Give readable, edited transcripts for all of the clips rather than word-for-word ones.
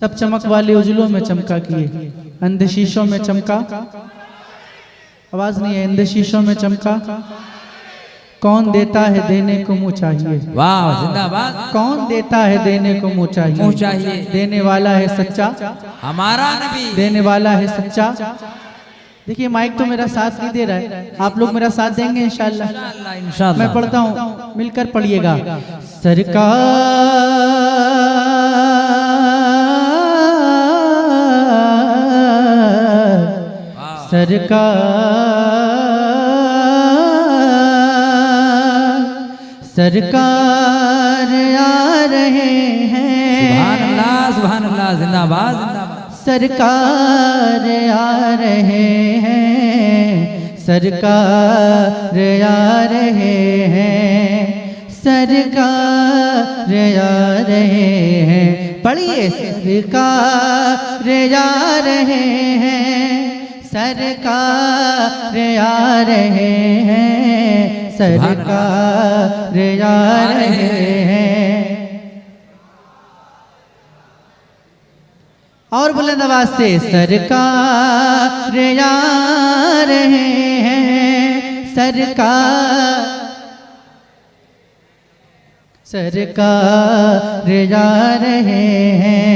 तब चमक वाले उजलों में चमका किए, अंधे शीशों में चमका, आवाज नहीं है, अंधे शीशों में चमका। कौन देता है देने को मुँह चाहिए, वाह जिंदाबाद। कौन देता है देने को मुँह चाहिए, मुँह चाहिए। देने वाला है सच्चा, हमारा नबी देने वाला है सच्चा। देखिए माइक तो मेरा साथ नहीं दे रहा है, आप लोग मेरा साथ देंगे इंशाल्लाह। इंशाअल्लाह। मैं पढ़ता हूँ, मिलकर पढ़िएगा। सरकार सरकार आ रहे हैं, सुभान अल्लाह सुभान अल्लाह, जिंदाबाद जिंदाबाद। सरकार आ रहे हैं, सरकार आ रहे हैं, सरकार आ रहे हैं। पढ़िए, सरकार आ रहे हैं, सरकार आ रहे हैं, सरकार आ रहे हैं। और बुलंद आवाज से सरकार आ रहे हैं, सरकार आ रहे हैं।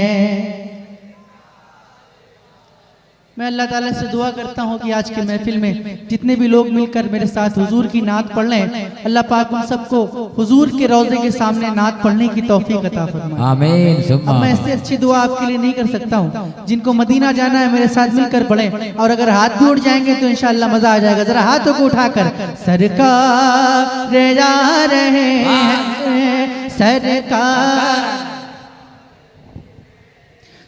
मैं अल्लाह ताला से दुआ करता हूँ कि आज के महफिल में जितने भी लोग मिलकर मेरे साथ हुजूर की नात पढ़ लें, अल्लाह पाक उन सबको हुजूर के रोजे के सामने नात पढ़ने की तौफीक अता फरमाए। आमीन। अब मैं इससे अच्छी दुआ आपके लिए नहीं कर सकता हूँ। जिनको मदीना जाना है मेरे साथ मिलकर पढ़ें, और अगर हाथ भी उठ जाएंगे तो इंशाअल्लाह मजा आ जाएगा। जरा हाथों को उठाकर सरकार आ रहे हैं, सरकार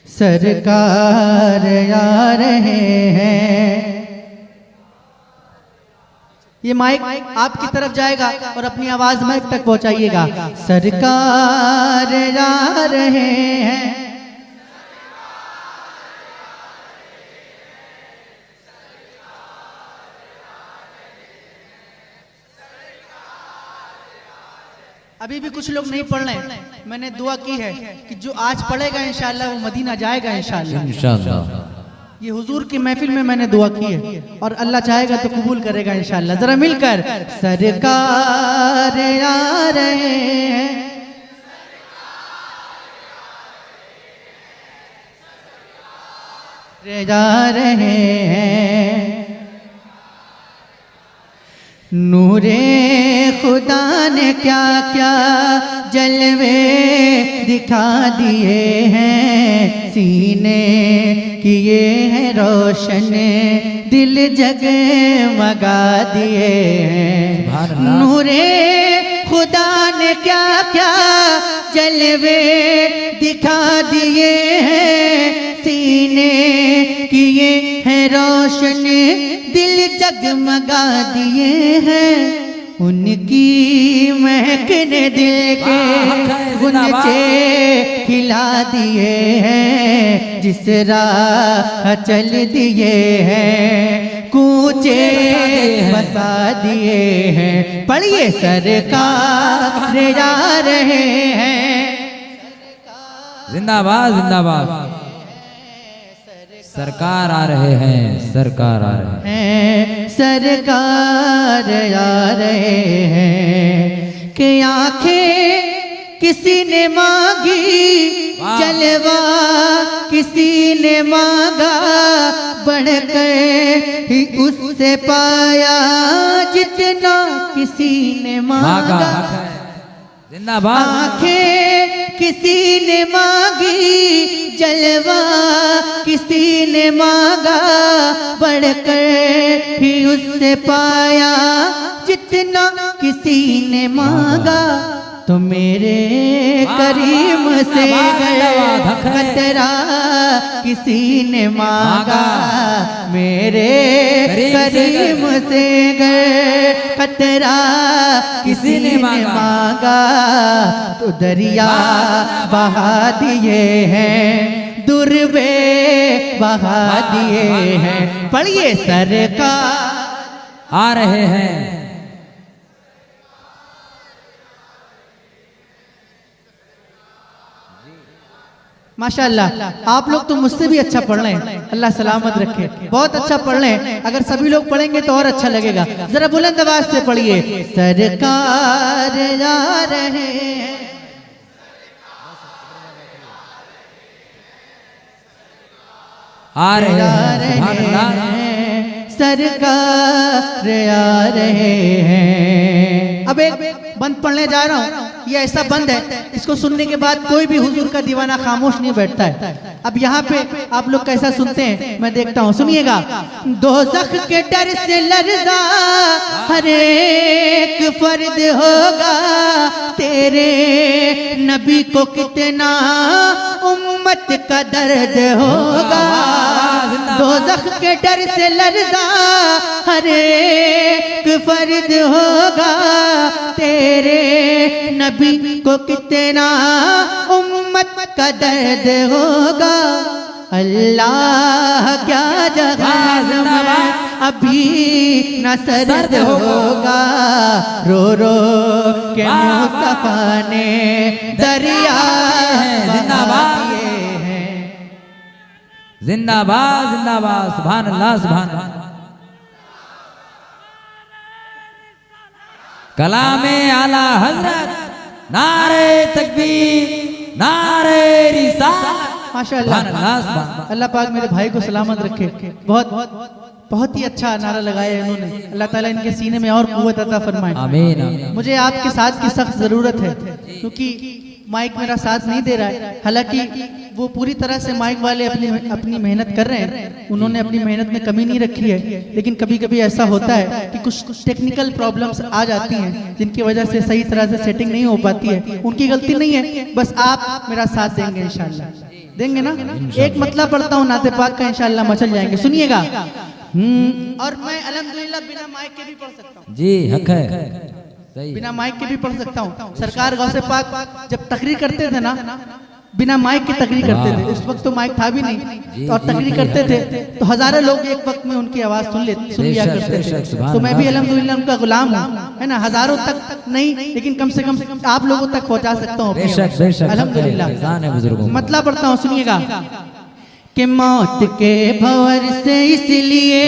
सरकार आ रहे हैं। ये माइक आपकी तरफ जाएगा और अपनी आवाज माइक तक पहुंचाइएगा। सरकार आ रहे हैं, अभी भी कुछ लोग नहीं पढ़ रहे हैं। मैंने दुआ की है कि जो आज पढ़ेगा इंशाअल्लाह वो मदीना जाएगा इंशाअल्लाह इंशाअल्लाह। ये हुजूर की महफिल में मैंने दुआ की है और अल्लाह चाहेगा तो कबूल करेगा इंशाअल्लाह। जरा मिलकर सरकार आ रहे हैं, जा रहे हैं। नूरे खुदा ने क्या क्या जलवे दिखा दिए हैं, सीने किए हैं रोशन, दिल जगमगा दिए हैं। नूरे खुदा ने क्या क्या जलवे दिखा दिए हैं, सीने किए हैं रोशन, दिल जगमगा दिए हैं। उनकी महक ने दिल के गुंजे खिला दिए हैं, जिस राह चल दिए हैं कूचे बता दिए हैं। पढ़िए, सरकार आ रहे हैं, जिंदाबाद जिंदाबाद। सरकार आ रहे हैं, सरकार आ रहे हैं, सरकार आ रहे हैं। कि आंखें किसी ने मांगी, जलवा किसी ने मांगा, बढ़कर ही उससे पाया जितना किसी ने मांगा। जिंदाबाद। आंखें किसी ने मांगी, जलवा किसी ने मांगा, बढ़कर ही उससे पाया जितना किसी ने मांगा। तो मेरे करीम से खतरा किसी ने मांगा, मेरे करीम से खतरा किसी ने मांगा। तो दरिया बहा दिए हैं, दुर्बे बहा दिए हैं। पढ़िए, सरकार आ रहे हैं। माशाअल्लाह आप लोग तो मुझसे भी अच्छा पढ़ रहे हैं, अल्लाह सलामत रखे, बहुत अच्छा पढ़ रहे हैं। अगर सभी लोग पढ़ेंगे तो और अच्छा लगेगा। जरा बुलंद आवाज से पढ़िए, सरकार आ रहे हैं, आ रहे हैं, सरकार आ रहे हैं। अब एक बंद पढ़ने जा रहा हूँ, ये ऐसा बंद है इसको सुनने के बाद कोई भी हुजूर का दीवाना खामोश नहीं बैठता है। अब यहाँ पे आप लोग कैसा सुनते हैं मैं देखता हूँ, सुनिएगा। दोज़ख के डर से लर्ज़ा हर एक फर्द होगा, तेरे नबी को कितना उम्मत का दर्द होगा। दोज़ख के डर से लर्ज़ा हर एक फर्द होगा, तेरे नबी को कितना उम्मत का दर्द होगा। अल्लाह क्या जहान में अभी न सर्द होगा, रो रो के मुस्तफा ने दरिया जिंदाबाद जिंदाबाद जिंदाबाद, सुभान अल्लाह सुभान अल्लाह। कलामे आला हजरत, नारे तकबीर, नारे रिसालत, माशाअल्लाह। अल्लाह पाक मेरे भाई को सलामत रखे। बहुत ही अच्छा नारा लगाया है इन्होंने। अल्लाह ताला इनके सीने में और कुव्वत अता फरमाए। आमीन आमीन। मुझे आपके साथ की सख्त जरूरत है, क्योंकि माइक मेरा साथ नहीं दे रहा है। हालांकि वो पूरी तरह से माइक वाले अपनी मेहनत कर रहे हैं, उन्होंने अपनी मेहनत में कमी नहीं रखी है, लेकिन कभी कभी ऐसा होता है कि कुछ टेक्निकल प्रॉब्लम्स आ जाती हैं जिनकी वजह से सही तरह से सेटिंग नहीं हो पाती है। उनकी गलती नहीं है, बस आप मेरा साथ देंगे इंशाल्लाह, देंगे ना। एक मतलब पढ़ता हूँ नाते पाक का, इंशाल्लाह मचल जाएंगे, सुनिएगा। और मैं अल्हम्दुलिल्लाह बिना माइक के भी पढ़ सकता हूँ। जी हक है, बिना माइक के भी पढ़ सकता हूँ। सरकार गौसे पाक जब तकरीर करते थे ना, बिना माइक के तकरीर करते थे। उस वक्त तो माइक था भी नहीं, और तकरीर करते थे तो हजारों लोग एक वक्त में उनकी आवाज सुन लिया करते थे। तो मैं भी अल्हम्दुलिल्लाह उनका गुलाम हूँ, है ना। हजारों तक नहीं, लेकिन कम से कम आप लोगों तक पहुँचा सकता हूँ अल्हम्दुलिल्लाह। मतलब पढ़ता हूँ, सुनिएगा। कि मौत के भंवर से इसलिए,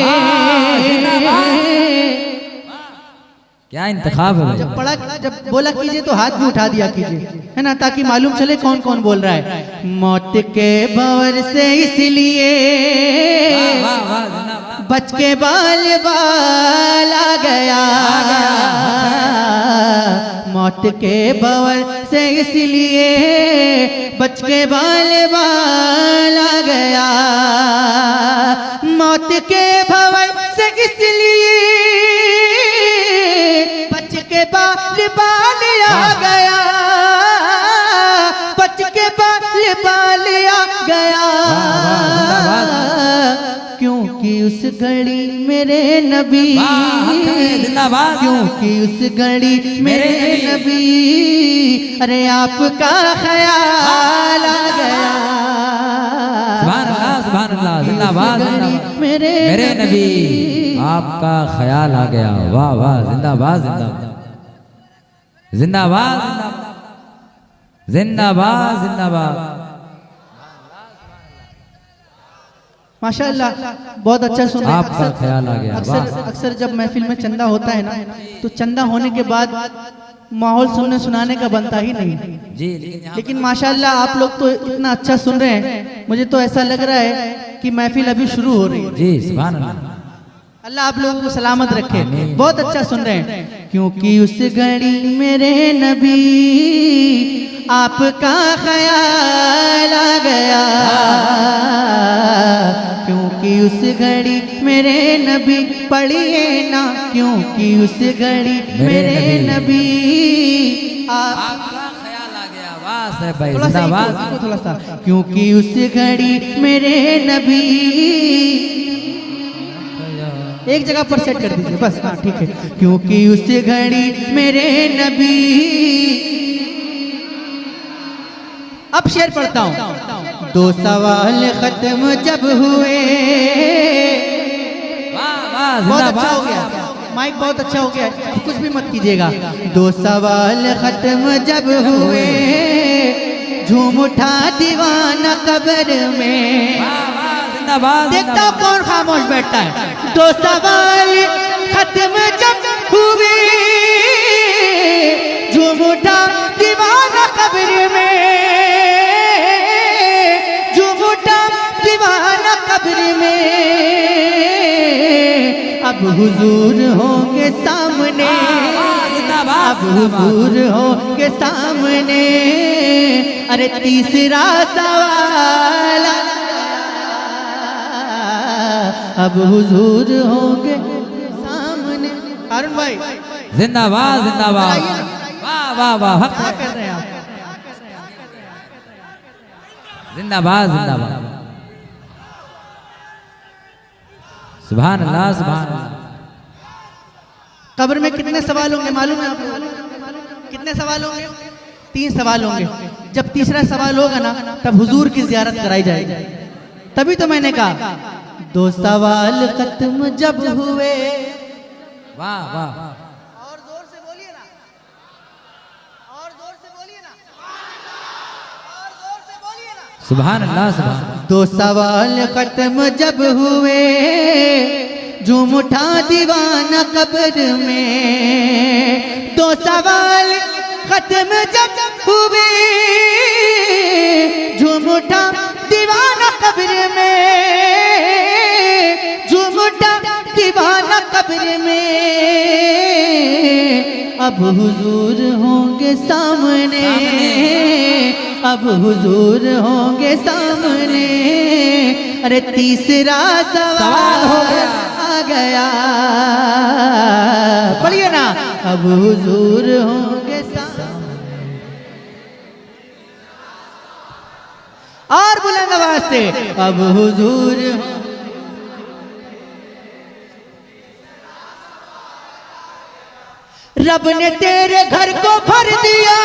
क्या इंतखाब है। जब बोला कीजिए तो हाथ भी उठा दिया कीजिए, है ना, ताकि मालूम चले कौन कौन बोल रहा है। मौत के भंवर से इसलिए बच के बाल बाल आ गया, मौत के भंवर से इसलिए बच के बाल बाल आ गया, मौत के भंवर से इसलिए बच के बाल बाल आ गया, बच के बाल बाल आ गया। क्योंकि उस घड़ी मेरे नबी, क्योंकि उस घड़ी मेरे नबी, अरे आपका ख्याल आ गया। सुभान अल्लाह जिंदाबाद जिंदाबाद, मेरे नबी आपका ख्याल आ गया। वाह वाह, जिंदाबाद जिंदाबाद जिंदाबाद जिंदाबाद जिंदाबाद। माशाअल्लाह बहुत अच्छा सुना। आपका ख्याल आ गया। अक्सर जब महफिल में चंदा होता है ना, तो चंदा होने के बाद माहौल सुनाने का बनता ही नहीं जी, लेकिन माशाअल्लाह आप लोग तो इतना अच्छा सुन रहे हैं, मुझे तो ऐसा लग रहा है कि महफिल अभी शुरू हो रही है। जी सुभान अल्लाह। अल्लाह आप लोगों को सलामत रखे, बहुत अच्छा सुन रहे हैं। क्योंकि उस घड़ी मेरे नबी आपका ख्याल आ गया, क्योंकि उस घड़ी मेरे नबी, पढ़िए ना, क्योंकि उस घड़ी मेरे नबी आपका ख्याल आ गया। वाह साहब भाई जिंदाबाद। थोड़ा सा, क्योंकि उस घड़ी मेरे नबी, एक जगह पर सेट कर दीजिए बस, हाँ ठीक है। क्योंकि उस घड़ी मेरे नबी, अब शेर पढ़ता हूँ। दो सवाल खत्म जब हुए, बहुत अच्छा हो गया, माइक बहुत अच्छा हो गया, कुछ भी मत कीजिएगा। दो सवाल खत्म जब हुए, झूम उठा दीवाना कब्र में। जिंदाबाद देखता हूँ कौन खामोश बैठता है। दो सवाल खत्म जब हुए, झूम उठा दीवाना कब्र में, झूम उठा दीवाना कब्र में। अब हुजूर होंगे सामने, अब हुजूर होंगे सामने। अरे तीसरा सवाल, अब हुजूर होंगे सामने। अरुण भाई जिंदाबाद जिंदाबाद, वाह वाह वाह, क्या कर रहे हैं आप? जिंदाबाद जिंदाबाद, सुभान अल्लाह सुभान अल्लाह। कब्र में कितने सवाल होंगे मालूम है आपको? कितने सवाल होंगे? 3 सवाल होंगे। जब तीसरा सवाल होगा ना, तब हुजूर की जियारत कराई जाएगी। तभी तो मैंने कहा 2 सवाल खत्म जब हुए। वाह वाह, और जोर से बोलिए ना, और जोर से बोलिए ना, और जोर से बोलिए ना। सुभान अल्लाह सुभान। 2 सवाल खत्म जब हुए, झूम उठा दीवाना कब्र में। 2 सवाल खत्म जब हुए, झूम उठा दीवाना कब्र में, झूम उठा दीवाना कब्र में। अब हुजूर होंगे सामने, अब हुजूर होंगे सामने। अरे तीसरा सवाल हो गया, पढ़िए ना, अब हुजूर होंगे सामने। और बुलंद आवाज से, अब हुजूर होंगे। रब ने तेरे घर को भर दिया,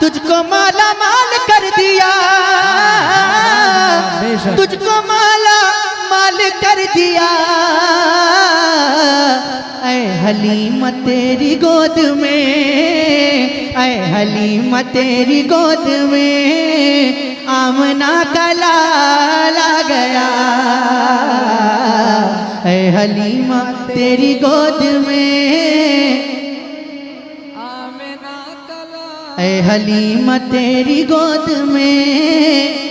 तुझको माला माल कर दिया, तुझको माला माल कर दिया। ऐ हलीमा तेरी गोद में, ऐ हलीमा तेरी गोद में आमना का लाला गया। ऐ हलीमा तेरी गोद में, ऐ हलीमा तेरी गोद में।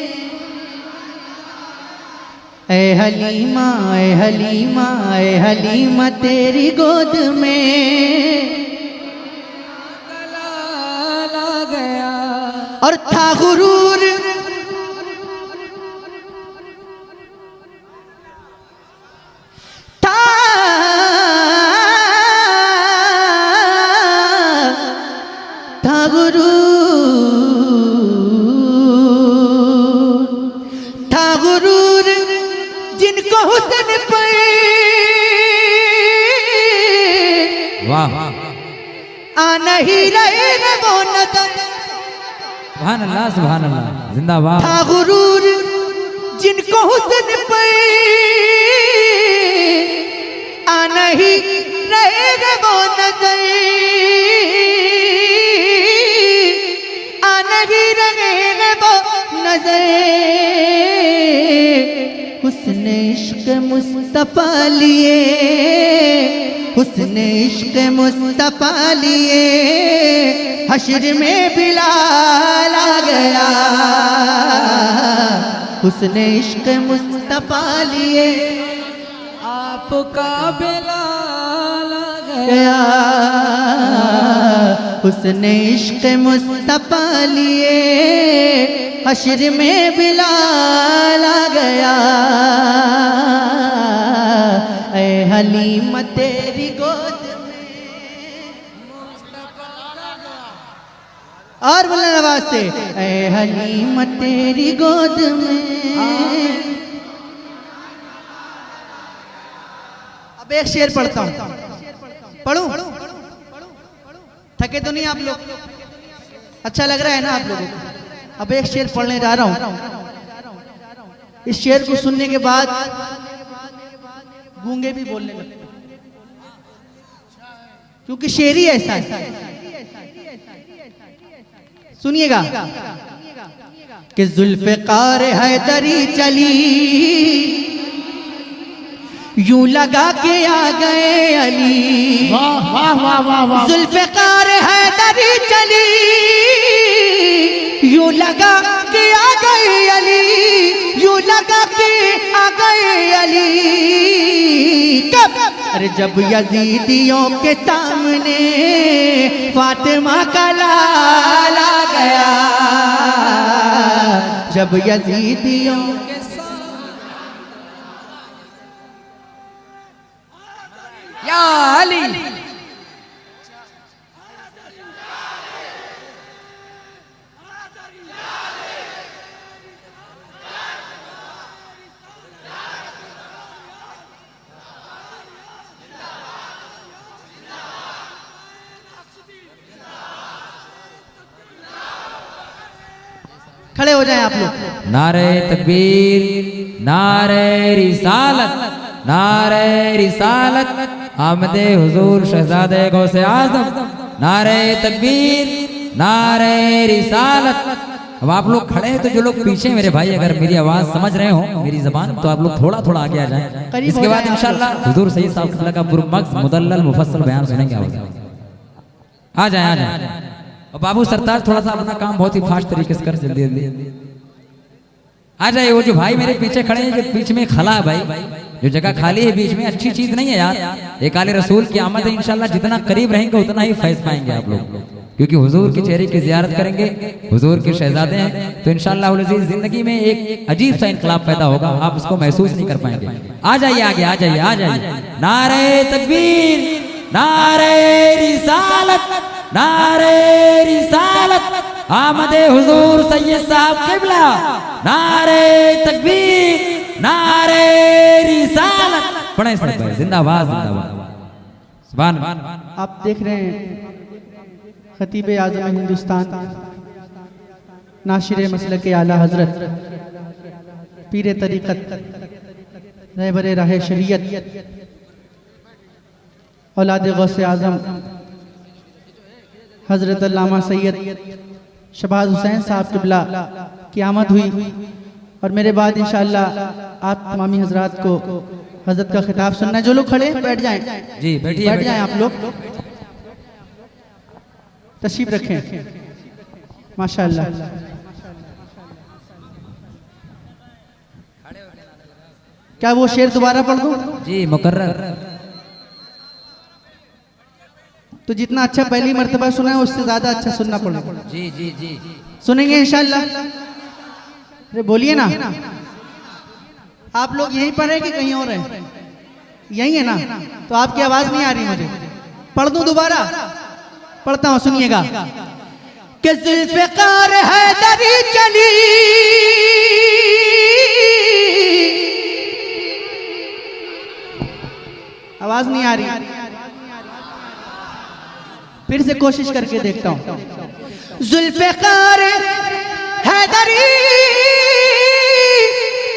ऐ हलीमा, ऐ हलीमा, ऐ हलीमा तेरी गोद में गया। और था गुरूर, था गुरूर जिनको हुस्न पे, वाह, आ नहीं रहे वो नजर। सुभान अल्लाह सुभान अल्लाह, जिंदाबाद। था गुरूर जिनको हुस्न पे, आ नहीं रहे वो नजर, आ नहीं रहे वो नजर। हुस्न इश्क मुस्तफा लिए, हुस्न इश्क मुस्तफा लिए हश्र में बिलाल आ गया। हुस्न इश्क मुस्तफा लिए आपका बिलाल आ गया। हुस्न इश्क मुस्तफा लिए हश्र में बिलाल आ गया। ऐ हलीमा तेरी गोद में मुस्तफा लगा। और बुलंद आवाज से, ऐ हलीमा तेरी गोद में। अब एक शेर पढ़ता हूँ, पढ़ूं? थके तो नहीं आप लोग? अच्छा लग रहा है ना आप लोगों को? अब एक शेर पढ़ने जा रहा हूँ। इस शेर को सुनने के बाद गूंगे भी बोलने लगते, क्योंकि शेर ही ऐसा है। सुनिएगा कि जुल्फ़िकार हैदरी चली, यूं लगा के आ गए अली। वाह वाह वाह वाह वाह। जुल्फ़िकार हैदरी चली, यूं लगा के आ गए अली, यूं लगा के आ गए अली। कब? अरे जब यजीदियों के सामने फातिमा का लाल आ गया, जब यजीदियों के या अली। खड़े हो जाएं आप लोग। नारे तकबीर, नारे रिसालत, नारे रिसालत, आमदे हुजूर शहजादे गौसे आज़म। नारे तकबीर, नारे रिसालत। अब आप लोग खड़े हैं तो जो लोग पीछे मेरे भाई अगर मेरी आवाज समझ रहे हो, मेरी जबान, तो आप लोग थोड़ा थोड़ा आगे आ जाएं। इसके बाद इंशाअल्लाह हुजूर सैयद साहब का पुरमक्स मुदल्लल मुफस्सल बयान सुनेंगे। आ जाए आ जाए। और बाबू सरताज थोड़ा सा अपना काम बहुत ही फास्ट तरीके से कर, जल्दी जल्दी आ जाए। वो जो भाई मेरे पीछे खड़े हैं, जो बीच में खला है भाई, जो जगह खाली है बीच में, अच्छी चीज नहीं है यार। एक आले रसूल की आमद है, इंशाल्लाह जितना करीब रहेंगे उतना ही फैज पाएंगे आप लोग, क्योंकि हुजूर के चेहरे की जियारत करेंगे, हुजूर के शहजादे हैं, तो इंशाअल्लाह जिंदगी में एक अजीब सा इनकलाब पैदा होगा, आप उसको महसूस नहीं कर पाएंगे। आ जाइए आगे, आ जाइए आ जाइए। नारे तकबीर, नारे रिसालत, नारे रिसालत, आमदे हुजूर सैयद साहब किबला। नारे तकबीर, नारे रिसालत। पढ़े सब भाई, जिंदाबाद जिंदाबाद। सुभान अल्लाह। आप देख रहे हैं खतीब आज़म हिंदुस्तान, नाशिर मसलक आला हजरत, पीर तरीक़त, रहबर राह शरीयत, औलाद गौसे आज़म हजरत अल्लामा सैयद शहबाज हुसैन साहब किबला की आमद हुई। और मेरे बाद इंशाअल्लाह आप तमामी हजरात को हजरत का खिताब सुनना है। जो लोग खड़े हैं बैठ जाएं जी, बैठिए बैठ जाएं। आप लोग तशरीफ रखें। माशाअल्लाह। क्या वो शेर दोबारा पढ़ दूं? जी मुकर्रर। तो जितना अच्छा पहली मर्तबा सुना है उससे ज्यादा अच्छा सुनना पड़ेगा। जी जी जी सुनेंगे इंशाअल्लाह। अरे बोलिए ना, आप लोग यहीं पर है कि कहीं और है? यही है ना? तो आपकी आवाज नहीं आ रही मुझे। पढ़ दूं दोबारा? पढ़ता हूं, सुनिएगा। कि जुल्फ़िकार हैदरी चली, आवाज नहीं आ रही, फिर से कोशिश करके देखता हूं। जुल्फ़िकार हैदरी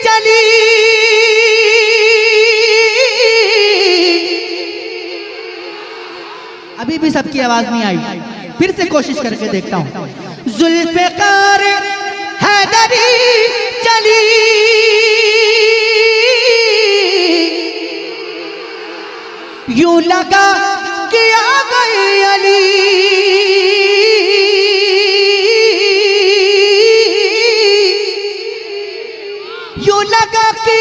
चली, अभी भी सबकी आवाज नहीं आई, फिर से कोशिश करके देखता हूं। जुल्फ़िकार हैदरी चली, यूं लगा कि आ गई अली, यूं लगा कि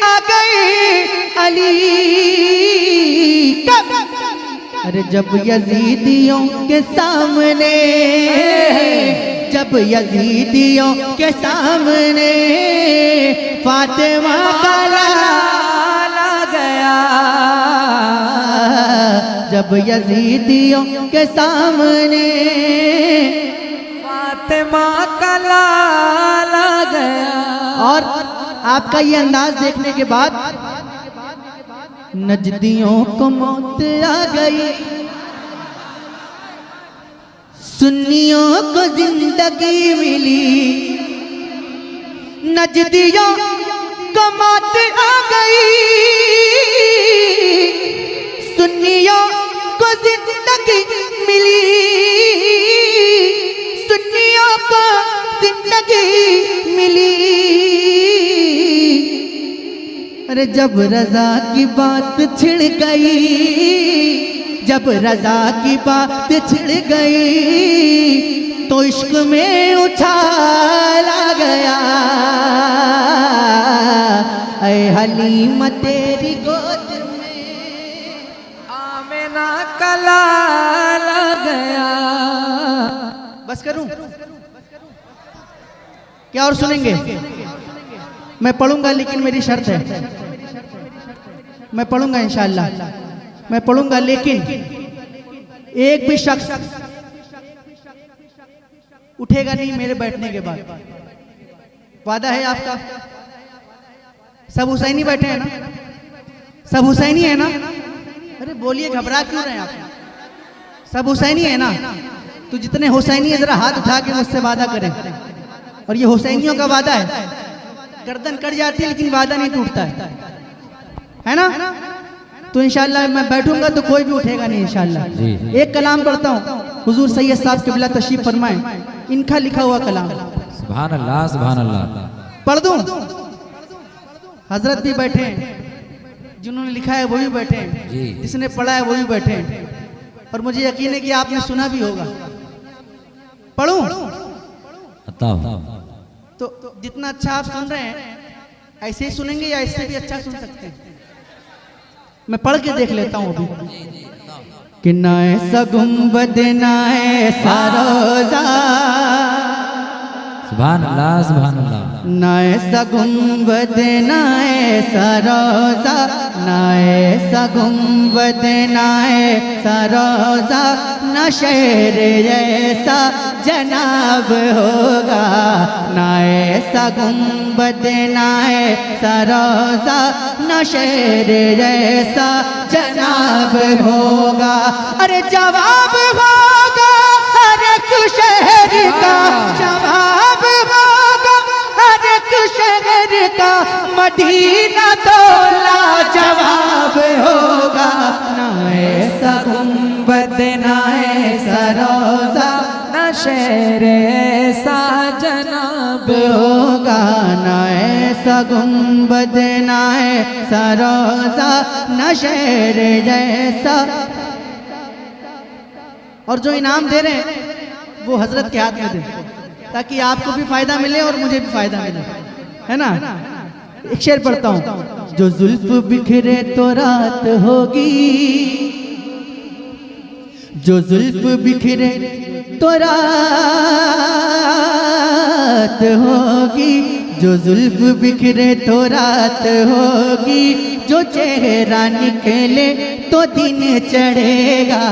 आ गए अली। कब? अरे जब यजीदियों के सामने, जब यजीदियों के सामने फातिमा का लाल आ गया, जब यजीदियों के सामने फातिमा का लाल आ गया। और आपका ये अंदाज देखने के बाद नजदियों को मौत आ गई, सुन्नियों को जिंदगी मिली, नजदियों को मौत आ गई, सुन्नियों को जिंदगी मिली, सुन्नियों जिंदगी मिली। अरे जब रजा की बात छिड़ गई, जब रजा की बात छिड़ गई तो इश्क में उछाला गया। ऐ हलीमा तेरी गोद में आमिना का लाला गया। बस करूं क्या और सुनेंगे? मैं पढ़ूंगा लेकिन मेरी शर्त है, मैं पढ़ूंगा इंशाअल्लाह, मैं पढ़ूंगा लेकिन एक भी शख्स उठेगा नहीं मेरे बैठने के बाद। वादा है आपका? सब हुसैनी बैठे हैं ना? सब हुसैनी है ना? अरे बोलिए, घबरा क्यों रहे हैं आप? सब हुसैनी है ना? तो जितने हुसैनी है जरा हाथ उठा के मुझसे वादा करें। और ये हुसैनियों का वादा है, गर्दन कट जाती है लेकिन वादा नहीं टूटता है ना? तो इंशाअल्लाह मैं बैठूंगा तो कोई भी उठेगा नहीं इंशाअल्लाह। एक कलाम पढ़ता हूँ, हुजूर सैयद साहब क़िबला तशरीफ फरमाएं, इनका लिखा हुआ कलाम। सुभान अल्लाह, सुभान अल्लाह। पढ़ दूं? हजरत भी बैठे हैं, जिन्होंने लिखा है वो भी बैठे हैं, जिसने पढ़ा है वो भी बैठे हैं, और मुझे यकीन है कि आपने सुना भी होगा। पढ़ूं? तो जितना अच्छा आप सुन रहे हैं ऐसे ही सुनेंगे या इससे भी अच्छा सुन सकते हैं? मैं पढ़ के देख लेता हूँ अभी। कि नाए सगुंबद नाए सरोजा, सुभान अल्लाह, सुभान अल्लाह। नाए सगुंबद नाए सरोजा, नाए सगुंबद नाए सरोजा, न शहर जैसा जनाब होगा। नाए सगुंबद नाए सरोजा, न शहर जैसा जनाब होगा। अरे जवाब होगा हर एक शहर का, जवाब होगा हर एक शहर का, मदीना तो लाजवाब होगा। नाए सगुंबद नाए सरोजा, न शहर ऐसा जनाब होगा। नाए सगुंबद नाए सरोजा, न शहर जैसा। और जो इनाम दे रहे हैं वो हजरत के हाथ में दे, ताकि आपको भी फायदा मिले और मुझे भी फायदा मिले, है ना? एक शेर पढ़ता हूँ। जो जुल्फ बिखरे तो रात होगी, जो जुल्फ बिखरे तो रात होगी, जो जुल्फ बिखरे तो रात होगी, जो चेहरा निकले तो दिन चढ़ेगा।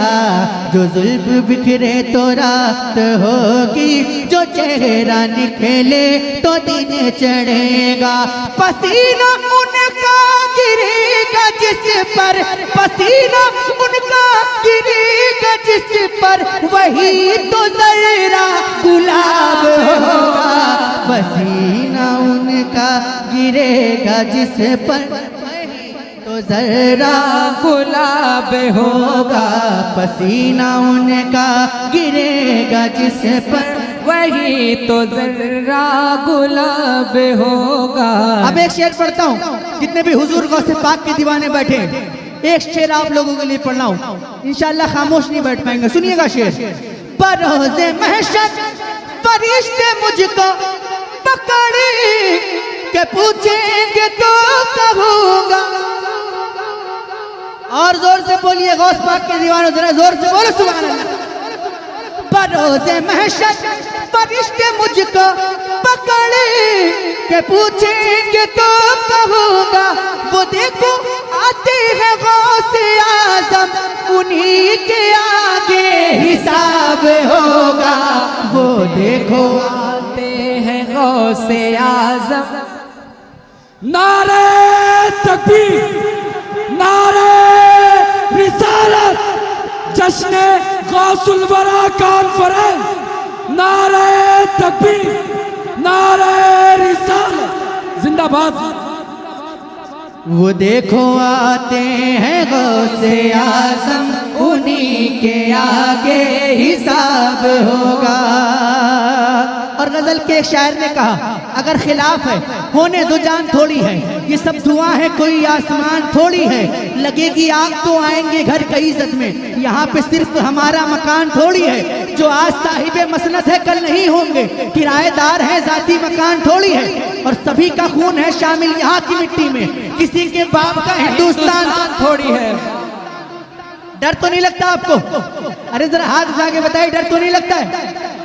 जो जुल्फ बिखरे तो रात होगी, जो चेहरा निकले तो दिन चढ़ेगा। पसीना उनका गिरेगा जिस पर, पसीना उनका गिरेगा जिस पर, वही तो जरा गुलाब होगा। पसीना उनका गिरेगा जिस पर, तो जरा गुलाब होगा। पसीना उनका गिरेगा जिस पर, वही तो जरा गुलाब होगा। अब एक शेर पढ़ता हूँ, जितने भी हुजूर गौसे पाक के दीवाने बैठे हैं, एक शेर आप लोगों के लिए पढ़ना हूँ, इंशाअल्लाह खामोश नहीं बैठ पाएंगे। सुनिएगा शेर। बरोज़े महशर फरिश्ते मुझको पकड़ के पूछेंगे तो कहूँगा। और जोर से बोलिए गौस पाक के दीवानों, जरा जोर से बोलो सुभान अल्लाह। बरोज़े महशर फरिश्ते मुझको पकड़ के पूछेंगे तो कहूँगा। वो देखो आते हैं गौसे आज़म, उन्हीं के आगे हिसाब होगा। वो देखो आते हैं गौसे आज़म। नारे तकबीर, नारे रिसालत, जश्न गौसुल वरा कॉन्फ्रेंस। नारे तकबीर, नारे रिसालत, जिंदाबाद। वो देखो आते हैं गौसे आज़म, उन्हीं के आगे हिसाब होगा। और और गजल के एक शायर ने कहा, अगर खिलाफ है होने दो जान थोड़ी है, ये सब धुआं है कोई आसमान थोड़ी है, लगेगी आग तो आएंगे घर कई इज्जत में, यहाँ पे सिर्फ हमारा मकान थोड़ी है, जो आज साहिबे मसनद है कल नहीं होंगे, किराएदार है जाती मकान थोड़ी है, और सभी का खून है शामिल यहाँ की मिट्टी में, किसी के बाप का हिंदुस्तान थोड़ी है। डर तो नहीं लगता आपको? अरे जरा हाथ उठा के बताइए, डर तो नहीं लगता है?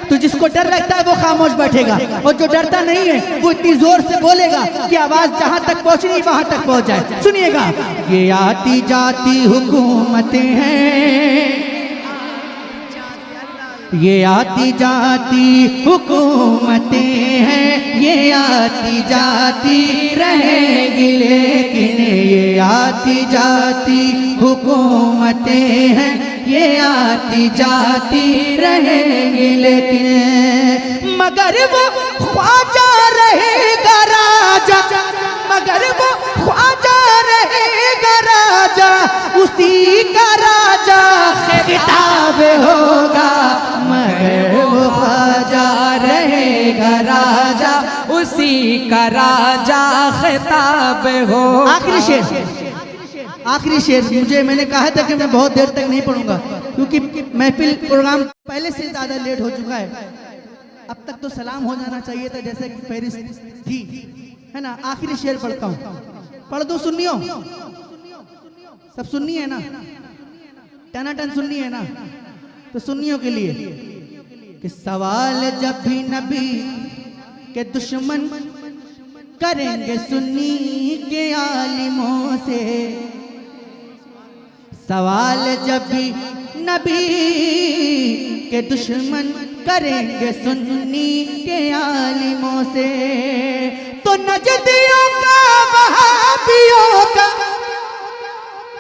तो जिसको डर लगता है वो खामोश बैठेगा, और जो डरता नहीं है वो इतनी जोर से बोलेगा कि आवाज जहां तक पहुंचनी वहां तक पहुंच जाए। सुनिएगा, ये आती जाती हुकूमतें हैं, ये आती जाती हुकूमतें हैं, ये आती जाती रहेगी लेकिन, ये आती जाती हुकूमतें हैं, ये आती जाती रहेगी लेकिन, मगर वो ख्वाजा रहेगा राजा, मगर वो ख्वाजा रहेगा राजा, उसी का राजा खिताब होगा, मगर वो ख्वाजा रहेगा राजा, उसी का राजा खिताब हो। आखिरी शेर, आखिरी शेर मुझे, मैंने कहा था कि मैं बहुत देर तक नहीं पढ़ूंगा क्योंकि महफिल प्रोग्राम पहले से ज्यादा लेट हो चुका है। अब तक तो सलाम हो जाना चाहिए था जैसे कि फहरिस्त थी, है ना। आखिरी शेर पढ़ता हूँ, पढ़ दो, सुनियो, सब सुननी है ना, टनाटन सुननी है ना, तो सुन्नियों के लिए कि सवाल जब भी नबी के दुश्मन करेंगे सुन्नी के आलिमों से, सवाल जब भी नबी के दुश्मन करेंगे सुन्नी के आलिमों से, तो नजदियों का वहाबियों का,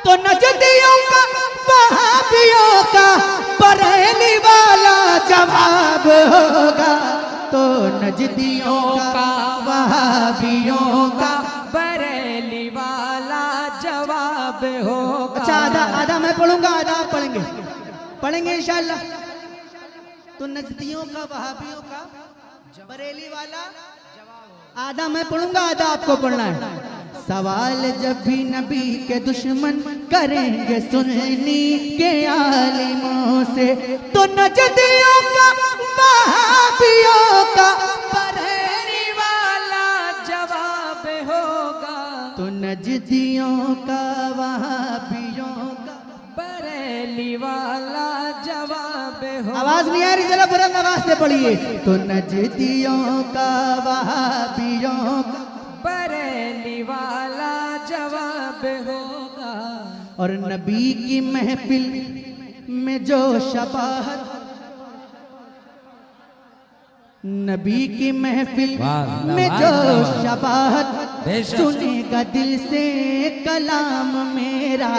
तो नजदियों का वहाबियों का बरेली वाला जवाब होगा, तो नजदियों का वहाबियों का बरेली वाला जवाब होगा। अच्छा, आधा मैं पढ़ूंगा, आधा आप पढ़ेंगे, पढ़ेंगे इंशाअल्लाह। तो नजदियों का वहाबियों का बरेली वाला, आधा मैं पढ़ूंगा, आधा आपको पढ़ना है। सवाल जब भी नबी के दुश्मन करेंगे सुन्नी के आलिमों से, तो नजदियों का वहाबियों का बरेली वाला जवाब होगा, तो नजदियों का वहाबियों का बरेली वाला जवाब होगा। आवाज नहीं आ रही, जरा बुलंद आवाज से पढ़िए, तो नजदियों का वहाबियों का बरेली वाला जवाब होगा। और नबी की महफिल में जो शबाहत, नबी की महफिल में जो शबाहत सुनेगा दिल से कलाम मेरा।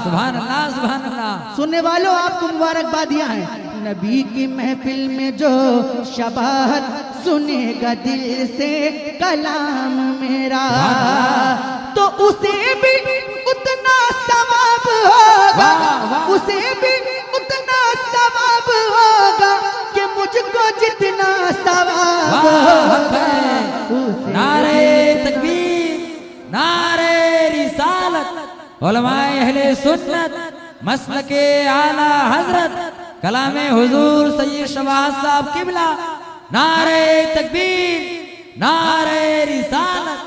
सुभान अल्लाह, सुभान अल्लाह। सुनने वालों आपको मुबारकबादियां हैं। नबी की महफिल में जो शबाहत सुनेगा दिल से कलाम मेरा, तो उसे भी उतना सवाब होगा, उसे भी उतना सवाब होगा कि मुझको जितना सवाब होगा। नारे तकबीर, नारे रिसालत, उलमाए अहले सुन्नत, मसलके आला हजरत, कलामे हुजूर सैयद शहबाज साहब किबला, नारे तकबीर, नारे रिसालत।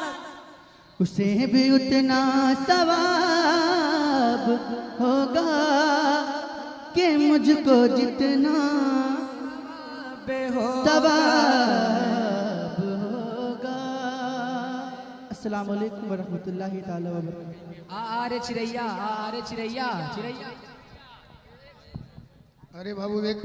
उसे भी उतना सवाब होगा कि मुझको जितना सवाब होगा। अस्सलाम वालेकुम व रहमतुल्लाहि ताला व बरकातहू। आरे चिरैया, आरे चिरैया, चिरैया। अरे बाबू एक